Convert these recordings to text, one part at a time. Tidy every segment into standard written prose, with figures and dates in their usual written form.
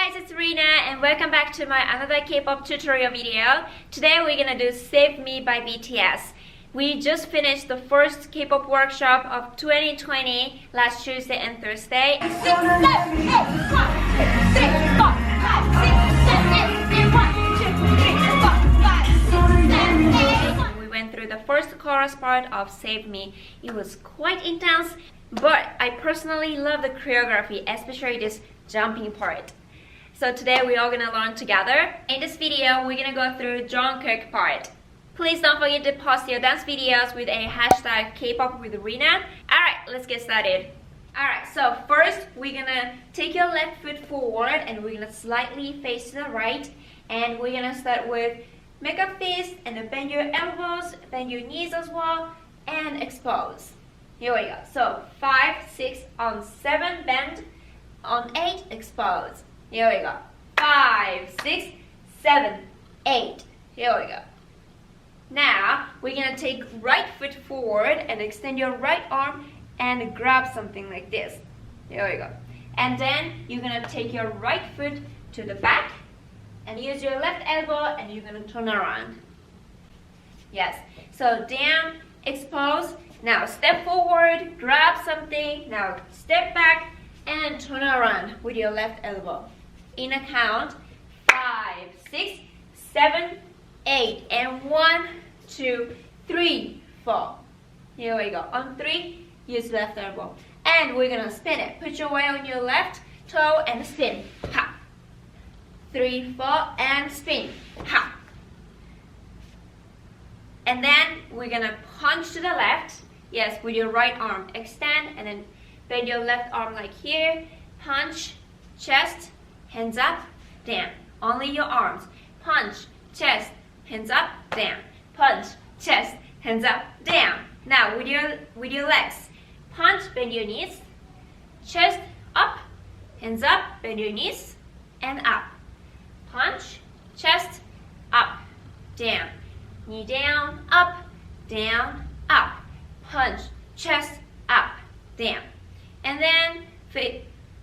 guys, it's Rina and welcome back to my another K-pop tutorial video. Today we're gonna do Save Me by BTS. We just finished the first K-pop workshop of 2020 last Tuesday and Thursday. 6, 7, 8, 1, 2, 3, 4, 5, 6, 7, 8, 1, 2, 3, 4, 5, 6, 7, 8. We went through the first chorus part of Save Me. It was quite intense, but I personally love the choreography, especially this jumping part. So today we are gonna learn together. In this video, we're gonna go through Jungkook part. Please don't forget to post your dance videos with a hashtag K-pop with Rina. Alright, let's get started. Alright, so first we're gonna take your left foot forward and we're gonna slightly face to the right. And we're gonna start with make a fist and then bend your elbows, bend your knees as well, and expose. Here we go. So 5, 6, on 7, bend. On 8, expose. Here we go. 5, 6, 7, 8. Here we go. Now, we're going to take right foot forward and extend your right arm and grab something like this. Here we go. And then, you're going to take your right foot to the back and use your left elbow and you're going to turn around. Yes. So, down, expose. Now, step forward, grab something. Now, step back and turn around with your left elbow. In a count, 5, 6, 7, 8, and 1, 2, 3, 4. Here we go. On 3, use left elbow. And we're gonna spin it. Put your weight on your left toe and spin. Ha. 3, 4, and spin. Ha. And then we're gonna punch to the left. Yes, with your right arm. Extend and then bend your left arm like here. Punch, chest, hands up, down. Only your arms. Punch, chest, hands up, down. Punch, chest, hands up, down. Now with your legs. Punch, bend your knees. Chest up, hands up, bend your knees, and up. Punch, chest, up, down. Knee down, up, up. Punch, chest, up, down. And then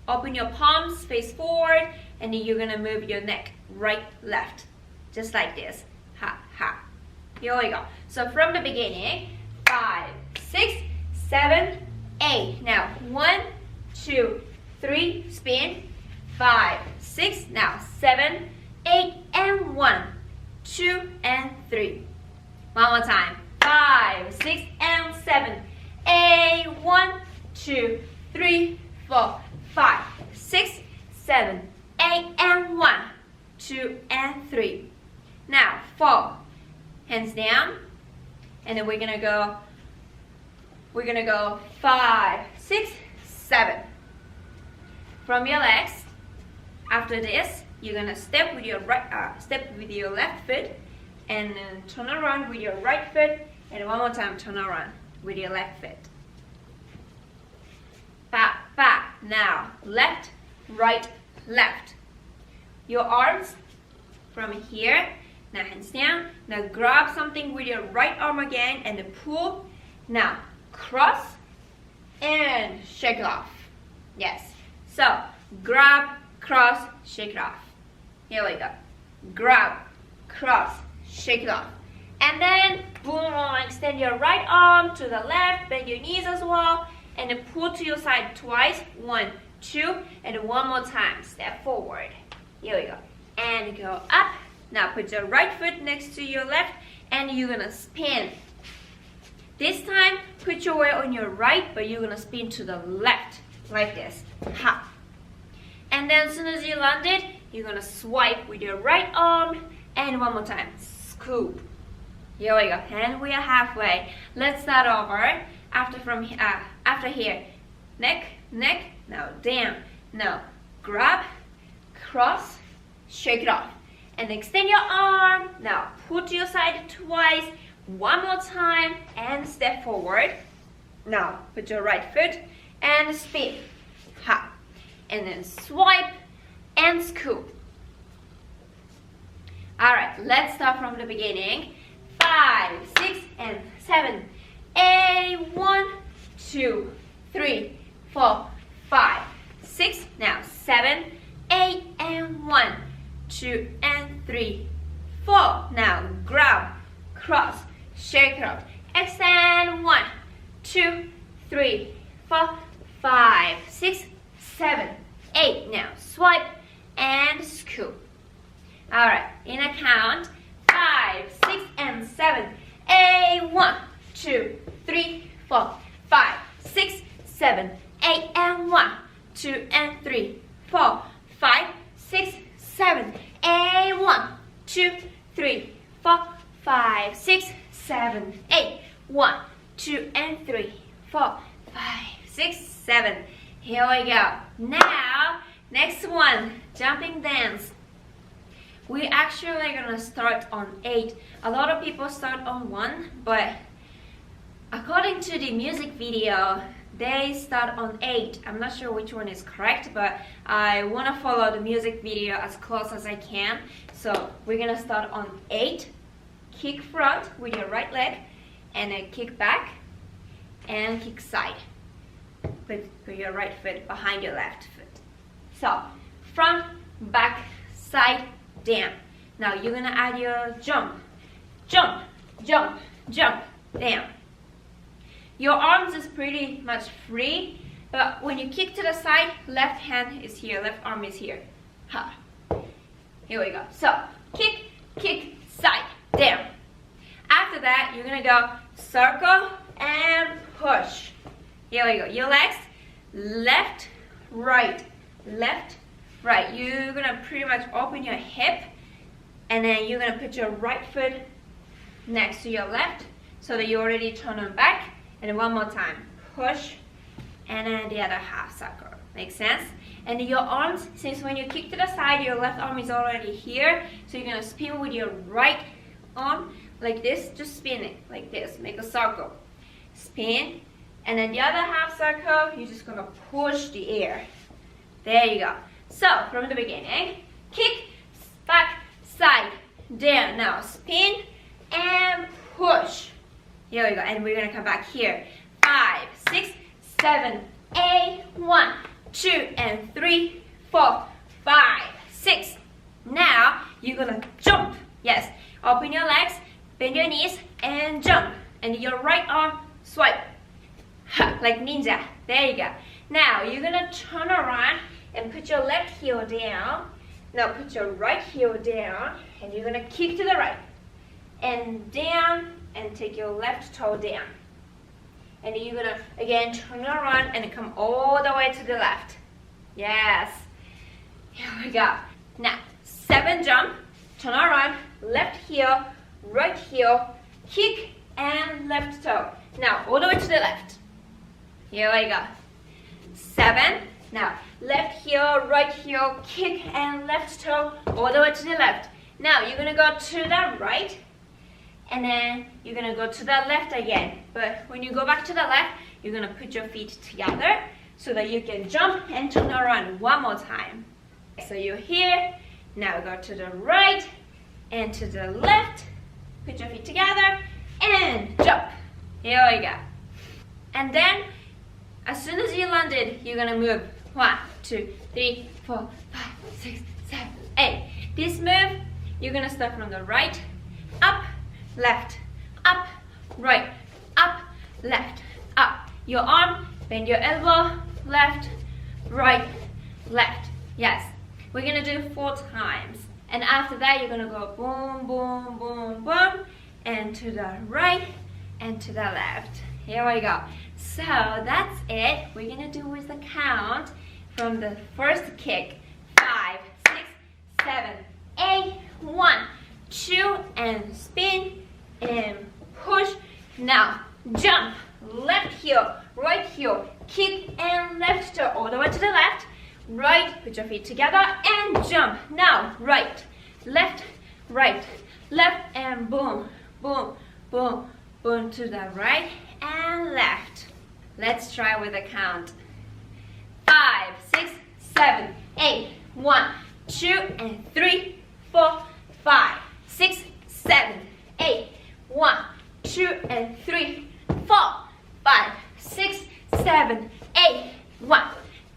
open your palms, face forward, and then you're gonna move your neck right, left, just like this. Ha, ha. Here we go. So from the beginning, 5, 6, 7, 8. Now 1, 2, 3, spin. 5, 6. Now 7, 8, and 1, 2, and 3. One more time. 5, 6, and 7, 8, 1, 2, 3, 4, 5, 6, 7, 8, and 1, 2, and 3. Now 4. Hands down. And then we're gonna go 5, 6, 7. From your legs. After this, you're gonna step with your left foot and then turn around with your right foot, and one more time turn around with your left foot. Back, back. Now, left, right, left. Your arms from here. Now, hands down. Now, grab something with your right arm again and pull. Now, cross and shake it off. Yes. So, grab, cross, shake it off. Here we go. Grab, cross, shake it off. And then, boom, extend your right arm to the left, bend your knees as well. And then pull to your side twice. 1, 2, and one more time. Step forward. Here we go. And go up. Now put your right foot next to your left and you're gonna spin. This time, put your weight on your right, but you're gonna spin to the left. Like this. Ha. And then as soon as you landed, you're gonna swipe with your right arm. And one more time. Scoop. Here we go. And we are halfway. Let's start over. After here, neck, now down, now grab, cross, shake it off, and extend your arm. Now pull to your side twice, one more time, and step forward. Now put your right foot and spin, ha, and then swipe and scoop. All right, let's start from the beginning. 5, 6, and 7, 8, 1, 2, 3, 4, 5, 6. Now 7, 8, and 1, 2, and 3, 4. Now grab, cross, shake it out. Extend 1, 2, 3, 4, 5, 6, 7, 8. Now swipe and scoop. Alright, in a count 5, 6, and 7. 1, 2, 3, 4, 5, 6, 7, 8, and 1, 2, and 3, 4, 5, 6, 7, 1, 2, 3, 4, 5, 6, 7, 8, 1, 2, and 3, 4, 5, 6, 7. Here we go. Now, next one, jumping dance. We're actually gonna start on 8. A lot of people start on 1, but according to the music video, they start on 8. I'm not sure which one is correct, but I wanna follow the music video as close as I can. So we're gonna start on 8. Kick front with your right leg, and then kick back, and kick side. Put your right foot behind your left foot. So front, back, side, down. Now you're gonna add your jump, jump, jump, jump, down. Your arms is pretty much free, but when you kick to the side, left hand is here, left arm is here. Ha. Here we go. So kick, kick, side, down. After that, you're gonna go circle and push. Here we go. Your legs, left, right, left, right. You're gonna pretty much open your hip, and then you're gonna put your right foot next to your left so that you already turn on back. And then one more time, push, and then the other half circle. Make sense? And your arms, since when you kick to the side, your left arm is already here, so you're gonna spin with your right arm like this. Just spin it like this, make a circle. Spin, and then the other half circle, you're just gonna push the air. There you go. So from the beginning, kick, back, side, down. Now spin and push. Here we go, and we're gonna come back here. 5, 6, 7, 8, 1, 2, and 3, 4, 5, 6. Now you're gonna jump. Yes, open your legs, bend your knees, and jump. And your right arm swipe, like ninja. There you go. Now you're gonna turn around and put your left heel down. Now put your right heel down, and you're gonna kick to the right and down, and take your left toe down. And then you're gonna again turn around and come all the way to the left. Yes. Here we go. Now 7 jump, turn around, left heel, right heel, kick, and left toe. Now all the way to the left. Here we go. 7. Now left heel, right heel, kick, and left toe, all the way to the left. Now you're gonna go to the right, and then you're gonna go to the left again. But when you go back to the left, you're gonna put your feet together so that you can jump and turn around one more time. So you're here, now go to the right and to the left, put your feet together and jump. Here we go. And then as soon as you landed, you're gonna move 1, 2, 3, 4, 5, 6, 7, 8. This move, you're gonna start from the right, up, left, up, right, up, left, up. Your arm, bend your elbow, left, right, left. Yes, we're gonna do 4 times. And after that, you're gonna go boom, boom, boom, boom, and to the right and to the left. Here we go. So that's it. We're gonna do with the count from the first kick. 5, 6, 7, 8, 1, 2, and spin and push. Now jump, left heel, right heel, kick, and left toe all the way to the left. Right, put your feet together and jump. Now right, left, and boom, boom, boom, boom to the right and left. Let's try with a count. 5, 6, 7, 8, 1, 2, and 3, 4, 5, 6, 7, 8, 1, 2, and 3, 4, 5, 6, 7, 8, 1,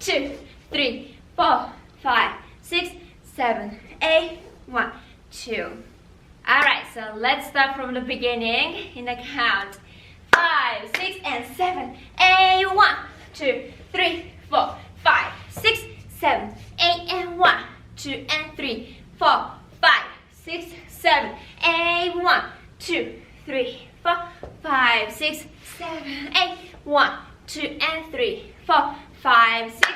2, 3, 4, 5, 6, 7, 8, 1, 2. Alright, so let's start from the beginning in the count. 5, 6, and 7, 8, 1, 2, 3, 4, 5, 6, 7, 8, and 1, 2, and 3, 4, 5, 6, 7, 8, 1, 2, 3, 4, 5, 6, 7, 8, 1, 2, and 3, 4, 5, 6,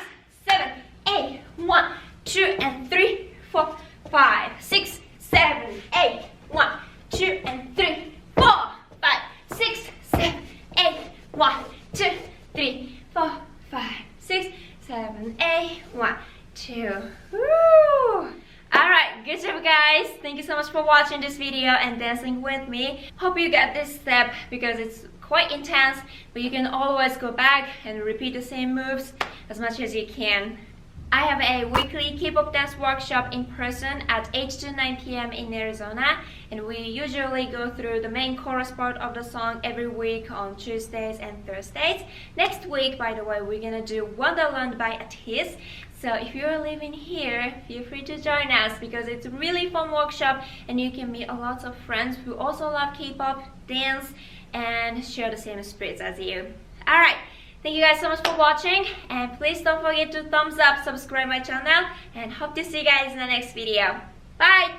7, 8, 1, 2, and 3, 4, 5, 6, 7, 8, 1, 2, and 3, 4, 5, 6, 7, 8, 1, 2, 3, 4, 5, 6, 7, 8, 1, 2. Woo! Alright, good job guys. Thank you so much for watching this video and dancing with me. Hope you get this step because it's quite intense, but you can always go back and repeat the same moves as much as you can. I have a weekly K-pop dance workshop in person at 8 to 9 p.m. in Arizona, and we usually go through the main chorus part of the song every week on Tuesdays and Thursdays. Next week, by the way, we're gonna do Wonderland by BTS. So if you're living here, feel free to join us because it's a really fun workshop and you can meet a lot of friends who also love K-pop, dance, and share the same spirits as you. Alright. Thank you guys so much for watching, and please don't forget to thumbs up, subscribe my channel, and hope to see you guys in the next video. Bye!